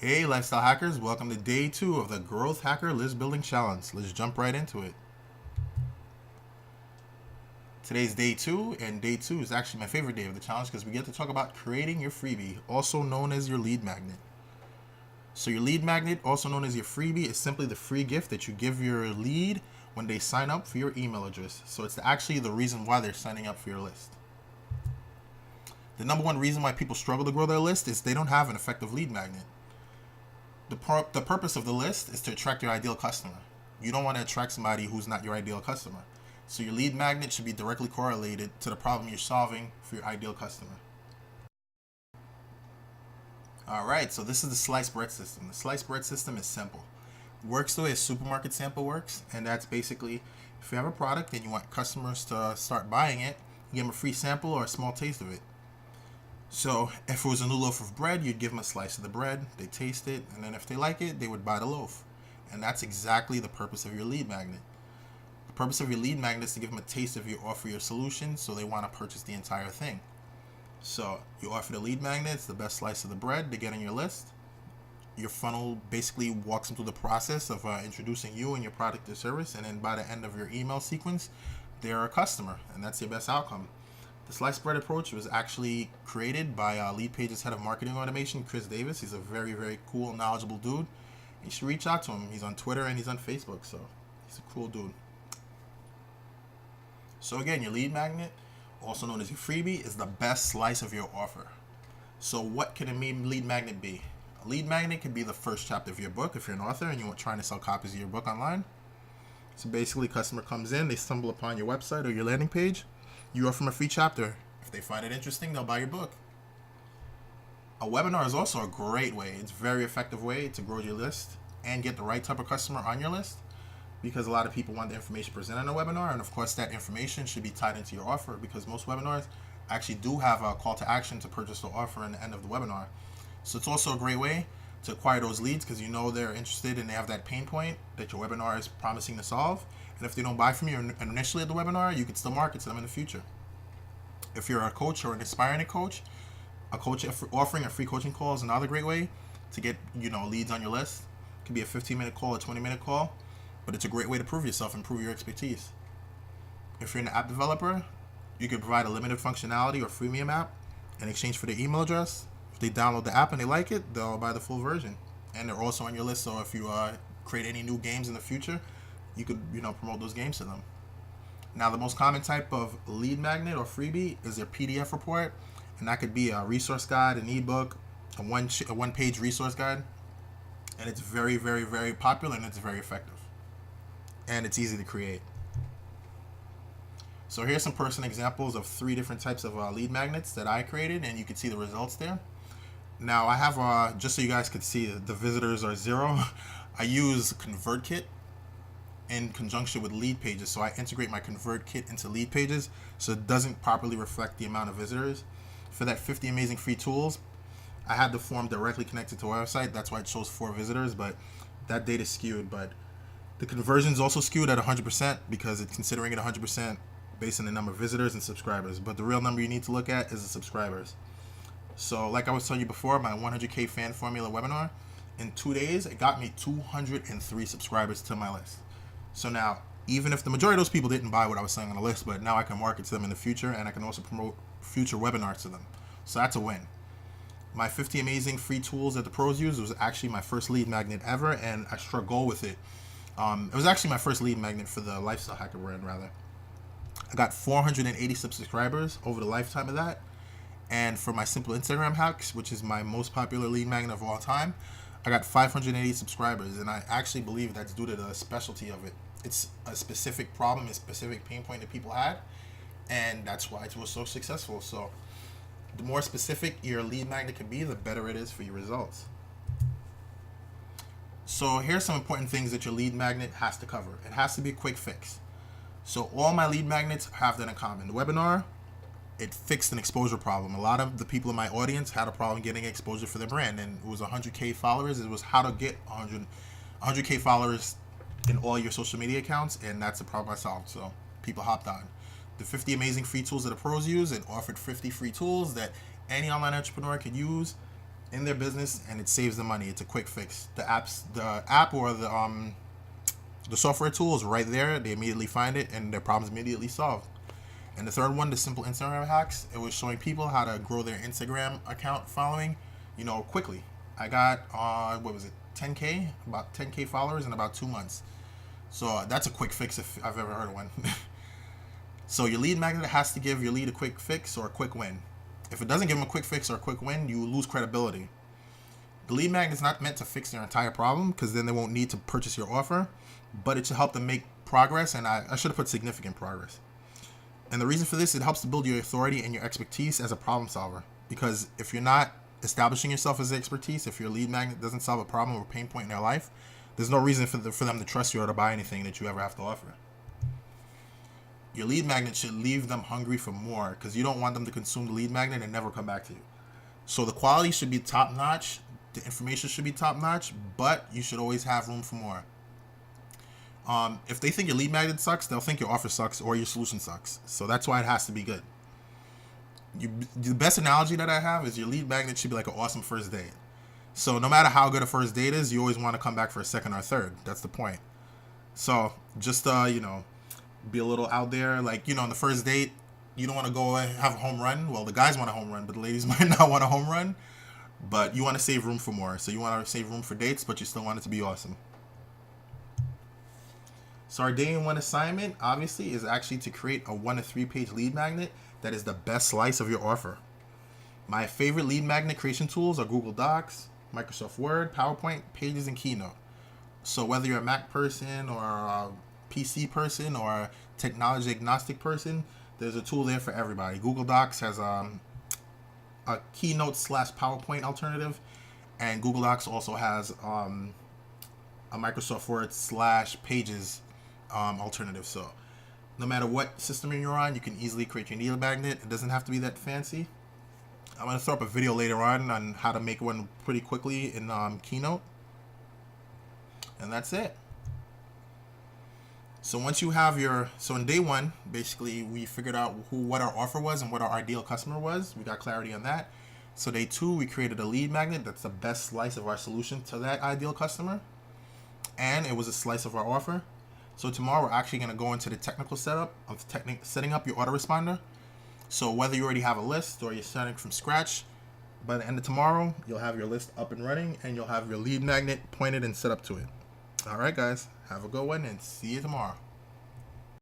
Hey, lifestyle hackers, welcome to day 2 of the Growth Hacker List Building Challenge. Let's jump right into it. Today's day 2, and day 2 is actually my favorite day of the challenge because we get to talk about creating your freebie, also known as your lead magnet. So, your lead magnet, also known as your freebie, is simply the free gift that you give your lead when they sign up for your email address. So, it's actually the reason why they're signing up for your list. The number one reason why people struggle to grow their list is they don't have an effective lead magnet. The purpose of the list is to attract your ideal customer. You don't want to attract somebody who's not your ideal customer. So your lead magnet should be directly correlated to the problem you're solving for your ideal customer. All right, so this is the sliced bread system. The sliced bread system is simple. It works the way a supermarket sample works, and that's basically if you have a product and you want customers to start buying it, you give them a free sample or a small taste of it. So if it was a new loaf of bread, you'd give them a slice of the bread, they taste it, and then if they like it, they would buy the loaf. And that's exactly the purpose of your lead magnet. The purpose of your lead magnet is to give them a taste of your offer, your solution, so they want to purchase the entire thing. So you offer the lead magnet, it's the best slice of the bread to get on your list. Your funnel basically walks them through the process of introducing you and your product or service, and then by the end of your email sequence, they're a customer, and that's your best outcome. The sliced bread approach was actually created by Leadpage's head of marketing automation, Chris Davis. He's a very, very cool, knowledgeable dude. You should reach out to him. He's on Twitter and he's on Facebook, so he's a cool dude. So again, your lead magnet, also known as your freebie, is the best slice of your offer. So what can a lead magnet be? A lead magnet could be the first chapter of your book if you're an author and you're trying to sell copies of your book online. So basically, customer comes in, they stumble upon your website or your landing page. You offer them a free chapter. If they find it interesting, they'll buy your book. A webinar is also a great way. It's a very effective way to grow your list and get the right type of customer on your list, because a lot of people want the information presented in a webinar, and of course that information should be tied into your offer, because most webinars actually do have a call to action to purchase the offer in the end of the webinar. So it's also a great way to acquire those leads because you know they're interested and they have that pain point that your webinar is promising to solve. And if they don't buy from you initially at the webinar, you can still market to them in the future. If you're a coach or an aspiring coach, a coach offering a free coaching call is another great way to get leads on your list. It could be a 15-minute call, a 20-minute call, but it's a great way to prove yourself and prove your expertise. If you're an app developer, you could provide a limited functionality or freemium app in exchange for their email address. If they download the app and they like it, they'll buy the full version. And they're also on your list, so if you create any new games in the future, you could promote those games to them. Now, the most common type of lead magnet or freebie is a PDF report, and that could be a resource guide, an ebook, a one-page resource guide, and it's very, very, very popular, and it's very effective, and it's easy to create. So here's some personal examples of 3 different types of lead magnets that I created, and you can see the results there. Now, I have, just so you guys could see, the visitors are 0. I use ConvertKit in conjunction with Leadpages. So I integrate my ConvertKit into Leadpages so it doesn't properly reflect the amount of visitors. For that 50 amazing free tools, I had the form directly connected to our website. That's why it shows 4 visitors, but that data is skewed. But the conversion is also skewed at 100% because it's considering it 100% based on the number of visitors and subscribers. But the real number you need to look at is the subscribers. So like I was telling you before, my 100K fan formula webinar, in 2 days, it got me 203 subscribers to my list. So now, even if the majority of those people didn't buy what I was saying on the list, but now I can market to them in the future, and I can also promote future webinars to them. So that's a win. My 50 amazing free tools that the pros use was actually my first lead magnet ever, and I struck gold with it. It was actually my first lead magnet for the Lifestyle Hacker brand, rather. I got 480 subscribers over the lifetime of that. And for my Simple Instagram Hacks, which is my most popular lead magnet of all time, I got 580 subscribers, and I actually believe that's due to the specialty of it. It's a specific problem, a specific pain point that people had, and that's why it was so successful. So the more specific your lead magnet can be, the better it is for your results. So here's some important things that your lead magnet has to cover. It has to be a quick fix. So all my lead magnets have that in common. The webinar, it fixed an exposure problem. A lot of the people in my audience had a problem getting exposure for their brand, and it was 100K followers. It was how to get 100K followers in all your social media accounts, and that's the problem I solved. So people hopped on. The 50 amazing free tools that the pros use, it offered 50 free tools that any online entrepreneur could use in their business, and it saves them money. It's a quick fix. The app or the software tool is right there. They immediately find it, and their problem's immediately solved. And the third one, the simple Instagram hacks, it was showing people how to grow their Instagram account following, quickly. I got what was it, 10K, about 10K followers in about 2 months. So that's a quick fix if I've ever heard of one. So your lead magnet has to give your lead a quick fix or a quick win. If it doesn't give them a quick fix or a quick win, you lose credibility. The lead magnet is not meant to fix their entire problem, because then they won't need to purchase your offer, but it should help them make progress, and I should have put significant progress. And the reason for this, it helps to build your authority and your expertise as a problem solver. Because if you're not establishing yourself as expertise, if your lead magnet doesn't solve a problem or pain point in their life, there's no reason for them to trust you or to buy anything that you ever have to offer. Your lead magnet should leave them hungry for more, because you don't want them to consume the lead magnet and never come back to you. So the quality should be top notch, the information should be top notch, but you should always have room for more. If they think your lead magnet sucks, they'll think your offer sucks or your solution sucks. So that's why it has to be good. The best analogy that I have is your lead magnet should be like an awesome first date. So no matter how good a first date is, you always want to come back for a second or third. That's the point. So just be a little out there, like, on the first date, you don't want to go and have a home run. Well, the guys want a home run, but the ladies might not want a home run. But you want to save room for more. So you want to save room for dates, but you still want it to be awesome. So our day one assignment, obviously, is actually to create a 1 to 3 page lead magnet that is the best slice of your offer. My favorite lead magnet creation tools are Google Docs, Microsoft Word, PowerPoint, Pages, and Keynote. So whether you're a Mac person or a PC person or a technology agnostic person, there's a tool there for everybody. Google Docs has a Keynote / PowerPoint alternative, and Google Docs also has a Microsoft Word / Pages alternative. So no matter what system you're on, you can easily create your lead magnet. It doesn't have to be that fancy. I'm going to throw up a video later on how to make one pretty quickly in Keynote. And that's it. So once you have so in day one, basically we figured out what our offer was and what our ideal customer was. We got clarity on that. So day 2, we created a lead magnet that's the best slice of our solution to that ideal customer. And it was a slice of our offer. So tomorrow we're actually going to go into the technical setup of setting up your autoresponder. So whether you already have a list or you're starting from scratch, by the end of tomorrow, you'll have your list up and running, and you'll have your lead magnet pointed and set up to it. All right, guys, have a good one, and see you tomorrow.